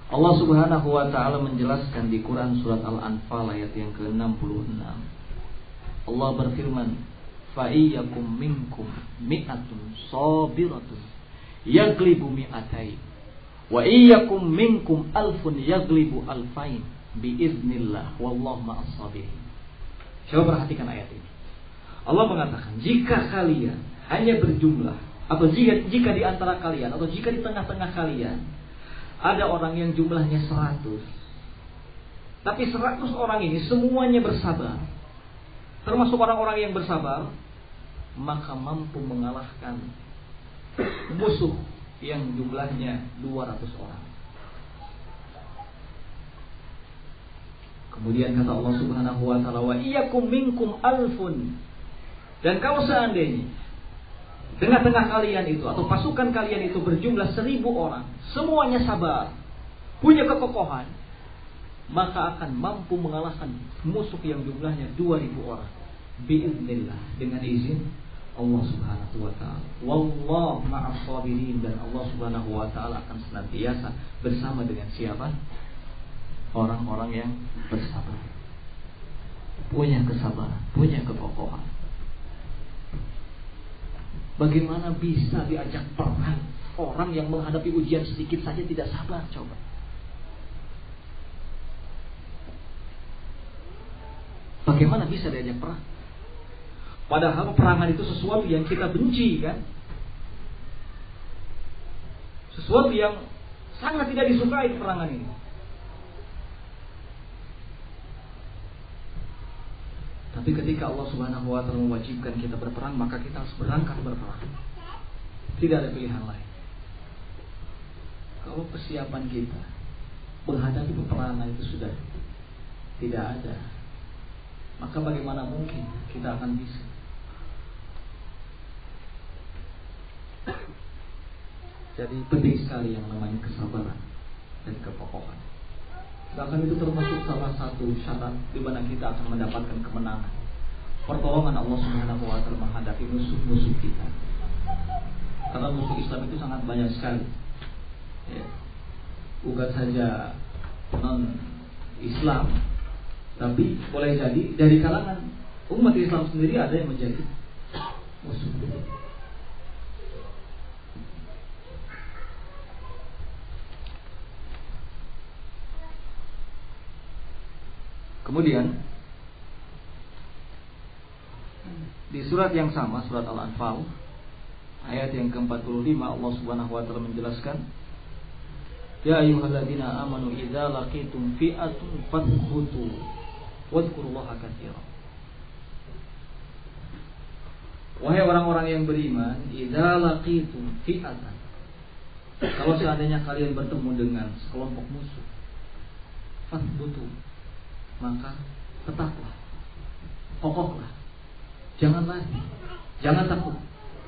Allah Subhanahu wa ta'ala menjelaskan di Quran surat Al-Anfal ayat yang ke-66. Allah berfirman, fa iyyakum minkum mi'atun sabiratun yaglibu mi'atain wa iyyakum minkum alfun yaglibu alfain biiznillah wallahu ma'as sabirin. Coba perhatikan ayat ini. Allah mengatakan, jika kalian hanya berjumlah, atau jika di antara kalian, atau jika di tengah-tengah kalian ada orang yang jumlahnya 100, tapi 100 orang ini semuanya bersabar, termasuk orang-orang yang bersabar, maka mampu mengalahkan musuh yang jumlahnya 200 orang. Kemudian kata Allah Subhanahu wa ta'ala, wa iyyakum minkum alfun. Dan kalau seandainya tengah-tengah kalian itu atau pasukan kalian itu berjumlah 1000 orang, semuanya sabar, punya kekokohan, maka akan mampu mengalahkan musuh yang jumlahnya 2000 orang. Biiznillah, dengan izin Allah Subhanahu wa ta'ala. Wallahu ma'as sabirin, dan Allah Subhanahu wa ta'ala akan senantiasa bersama dengan siapa? Orang-orang yang bersabar, punya kesabaran, punya kekokohan. Bagaimana bisa diajak perang orang yang menghadapi ujian sedikit saja tidak sabar? Coba. Bagaimana bisa diajak perang? Padahal perangan itu sesuatu yang kita benci, kan? Sesuatu yang sangat tidak disukai perangan ini. Tapi ketika Allah Subhanahu wa taala mewajibkan kita berperang, maka kita harus berangkat berperang. Tidak ada pilihan lain. Kalau persiapan kita menghadapi peperangan itu sudah tidak ada, maka bagaimana mungkin kita akan bisa? Jadi penting sekali yang namanya kesabaran dan kekokohan. Bahkan itu termasuk salah satu syarat di mana kita akan mendapatkan kemenangan, pertolongan Allah Subhanahu wa taala menghadapi musuh-musuh kita. Karena musuh Islam itu sangat banyak sekali. Ya. Bukan saja non-Islam, tapi boleh jadi dari kalangan umat Islam sendiri ada yang menjadi musuh. Kemudian di surat yang sama, surat Al-Anfal ayat yang ke-45, Allah Subhanahu wa taala menjelaskan, ya ayyuhalladzina amanu idza laqitum fi'atun fathbutu wadhkurullaha katsiran. Wahai orang-orang yang beriman, idza laqitum fi'atan, kalau seandainya kalian bertemu dengan sekelompok musuh, fathbutu, maka tetaplah, kokohlah, jangan lari, jangan takut.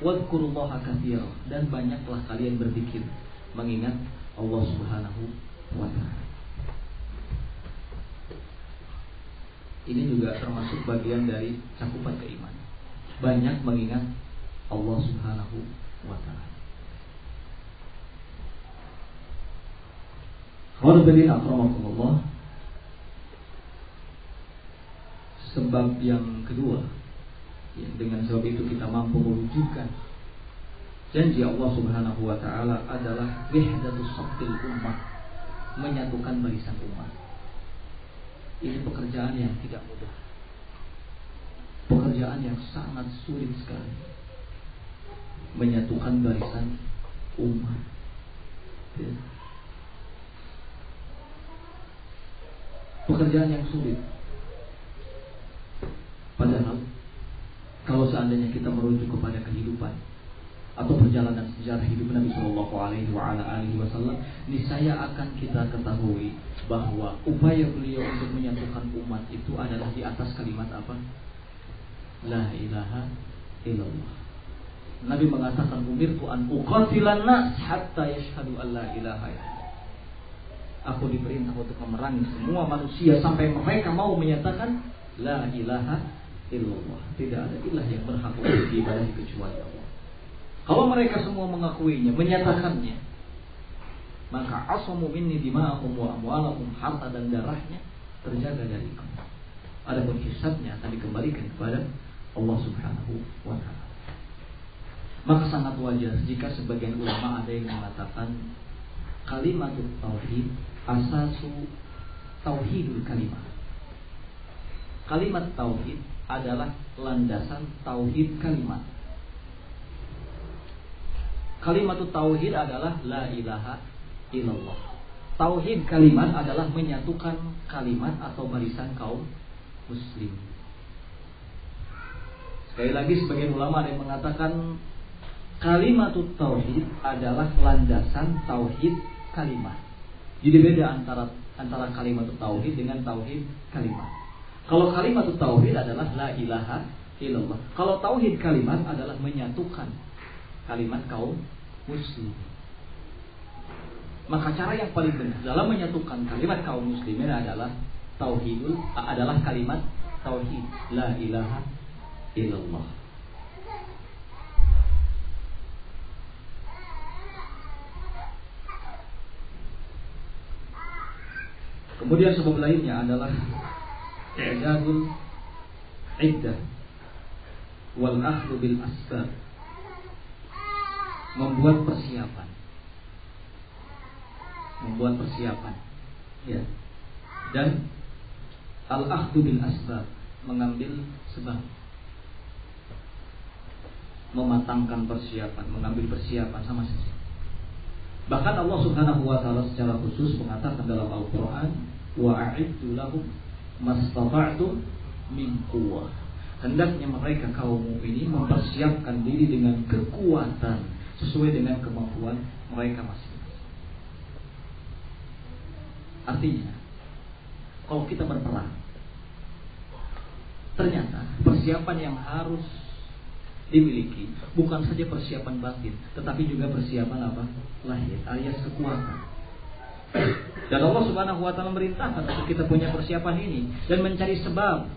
Wadhkurullaha katsiran, dan banyaklah kalian berzikir mengingat Allah Subhanahu wa taala. Ini juga termasuk bagian dari cakupan keimanan. Banyak mengingat Allah Subhanahu wa taala. Hadirin akramakumullah. Sebab yang kedua, ya, dengan sebab itu kita mampu mewujudkan janji Allah Subhanahu wa taala adalah wahdatus safil ummah, menyatukan barisan umat. Ini pekerjaan yang tidak mudah. Pekerjaan yang sangat sulit sekali. Menyatukan barisan umat. Ya. Pekerjaan yang sulit. Padahal kalau seandainya kita merujuk kepada kehidupan atau perjalanan sejarah hidup Nabi Shallallahu Alaihi Wasallam, niscaya akan kita ketahui bahwa upaya beliau untuk menyatukan umat itu adalah di atas kalimat apa? La ilaha illallah. Nabi mengatakan, umirtu an uqatilan nas hatta yashhadu an la ilaha illallah. Aku diperintah untuk memerangi semua manusia sampai mereka mau menyatakan la ilaha illallah. Tidak ada ilah yang berhak untuk diibadahi kecuali Allah. Kalau mereka semua mengakuinya, menyatakannya, maka asamu minni dima'ahum wa amwalahum, harta dan darahnya terjaga dari kamu. Adapun hisabnya akan dikembalikan kepada Allah Subhanahu wa taala. Maka sangat wajar jika sebagian ulama ada yang mengatakan kalimatut tauhid asasu tauhidul kalimah. Kalimat tauhid adalah landasan tauhid kalimat. Kalimat tauhid adalah la ilaha illallah. Tauhid kalimat adalah menyatukan kalimat atau barisan kaum muslim. Sekali lagi sebagian ulama ada yang mengatakan kalimat tauhid adalah landasan tauhid kalimat. Jadi beda antara kalimat tauhid dengan tauhid kalimat. Kalau kalimat tauhid adalah la ilaha illallah. Kalau tauhid kalimat adalah menyatukan kalimat kaum muslim. Maka cara yang paling benar dalam menyatukan kalimat kaum muslimin adalah kalimat tauhid, la ilaha illallah. Kemudian sebab lainnya adalah i'dadul iddah wal akhdhu bil asbab. Membuat persiapan, ya. Dan al-akhdhu bil asbab, mengambil sebab, mematangkan persiapan, mengambil persiapan sama saja. Bahkan Allah Subhanahu wa taala secara khusus mengatakan dalam Al-Qur'an, wa a'iddu lahum mastata'tum min quwwah. hendaknya mereka kaum mukminin mempersiapkan diri dengan kekuatan sesuai dengan kemampuan mereka masing-masing. Artinya, kalau kita berperang, ternyata persiapan yang harus dimiliki bukan saja persiapan batin, tetapi juga persiapan apa? Lahir, alias kekuatan. Dan Allah Subhanahu wa taala merintahkan untuk kita punya persiapan ini dan mencari sebab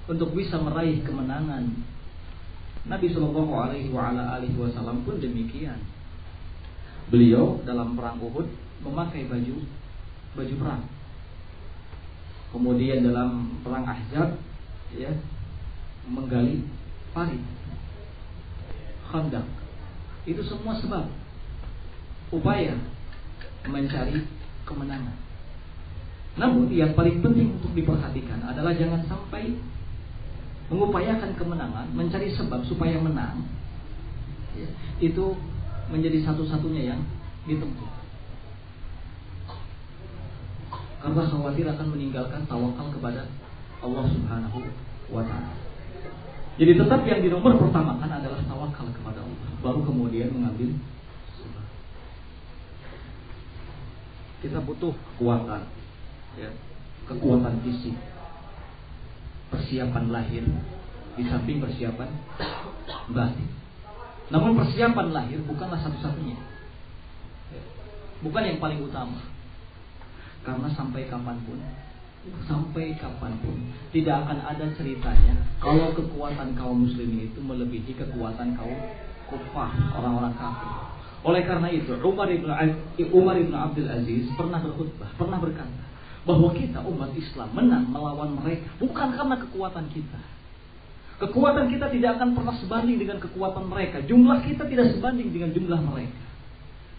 untuk bisa meraih kemenangan. Nabi Shallallahu Alaihi Wasallam pun demikian. Beliau dalam perang Uhud memakai baju perang. Kemudian dalam perang Ahzab, ya, menggali parit, khandak. Itu semua sebab upaya mencari kemenangan. Namun yang paling penting untuk diperhatikan adalah jangan sampai mengupayakan kemenangan, mencari sebab supaya menang, ya, itu menjadi satu-satunya yang ditempuh. Karena khawatir akan meninggalkan tawakal kepada Allah Subhanahu wa taala. Jadi tetap yang dinomor pertamakan adalah tawakal kepada Allah, baru kemudian mengambil sebab. Kita butuh kekuatan, ya, kekuatan fisik, persiapan lahir, di samping persiapan batin. Namun persiapan lahir bukanlah satu-satunya, bukan yang paling utama. Karena sampai kapanpun tidak akan ada ceritanya kalau kekuatan kaum muslimin itu melebihi kekuatan kaum kufar, orang-orang kafir. Oleh karena itu Umar ibn Abdul Aziz pernah berkhutbah, pernah berkata bahwa kita umat Islam menang melawan mereka bukan karena kekuatan kita. Kekuatan kita tidak akan pernah sebanding dengan kekuatan mereka. Jumlah kita tidak sebanding dengan jumlah mereka.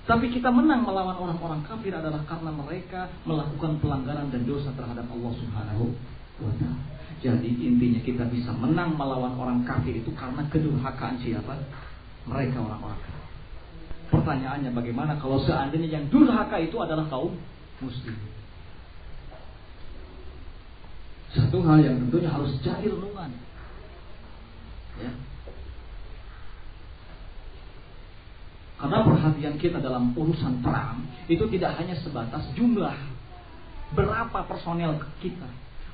Tapi kita menang melawan orang-orang kafir adalah karena mereka melakukan pelanggaran dan dosa terhadap Allah Subhanahu wa taala. Jadi intinya kita bisa menang melawan orang kafir itu karena kedurhakaan siapa? Mereka, orang-orang kafir. Pertanyaannya, bagaimana kalau seandainya yang durhaka itu adalah kaum muslim? Satu hal yang tentunya harus jadi renungan, ya. Karena perhatian kita dalam urusan perang itu tidak hanya sebatas jumlah, berapa personel kita,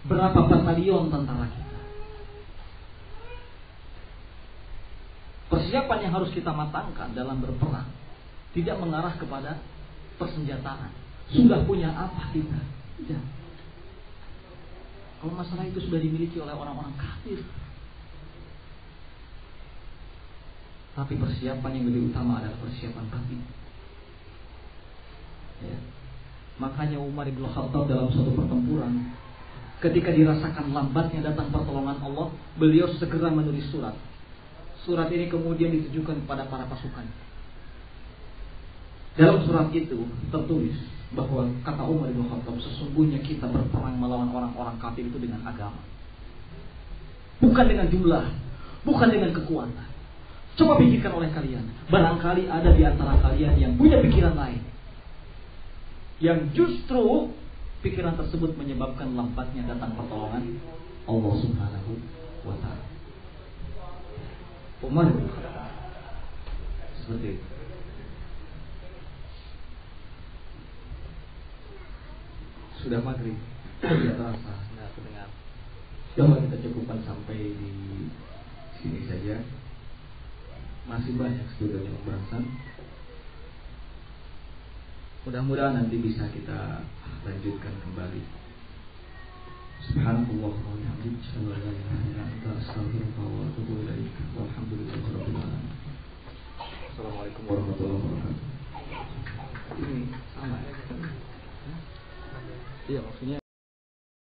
berapa batalion tentara kita. Persiapan yang harus kita matangkan dalam berperang tidak mengarah kepada persenjataan. Sudah punya apa kita? Tidak. Kalau masalah itu sudah dimiliki oleh orang-orang kafir. Tapi persiapan yang lebih utama adalah persiapan batin. Ya. Makanya Umar bin Khattab dalam suatu pertempuran, ketika dirasakan lambatnya datang pertolongan Allah, beliau segera menulis surat. Surat ini kemudian ditujukan kepada para pasukan. Dalam surat itu tertulis bahwa kata Umar bin Khattab, sesungguhnya kita berperang melawan orang-orang kafir itu dengan agama, bukan dengan jumlah, bukan dengan kekuatan. Coba pikirkan oleh kalian, barangkali ada di antara kalian yang punya pikiran lain, yang justru pikiran tersebut menyebabkan lambatnya datang pertolongan Allah Subhanahu wa taala. Umar bin Khattab seperti itu. Sudah maghrib, tidak terasa, tidak terdengar. Coba kita cukupkan sampai di sini saja. Masih banyak student yang pembahasan. Mudah-mudahan nanti bisa kita lanjutkan kembali. Subhanallah wa bihamdihi, asyhadu an la ilaha illa anta, astaghfiruka wa atubu ilaik. Walhamdulillahirabbil alamin. Assalamualaikum warahmatullahi wabarakatuh. Ini sama ya? Iya, maksudnya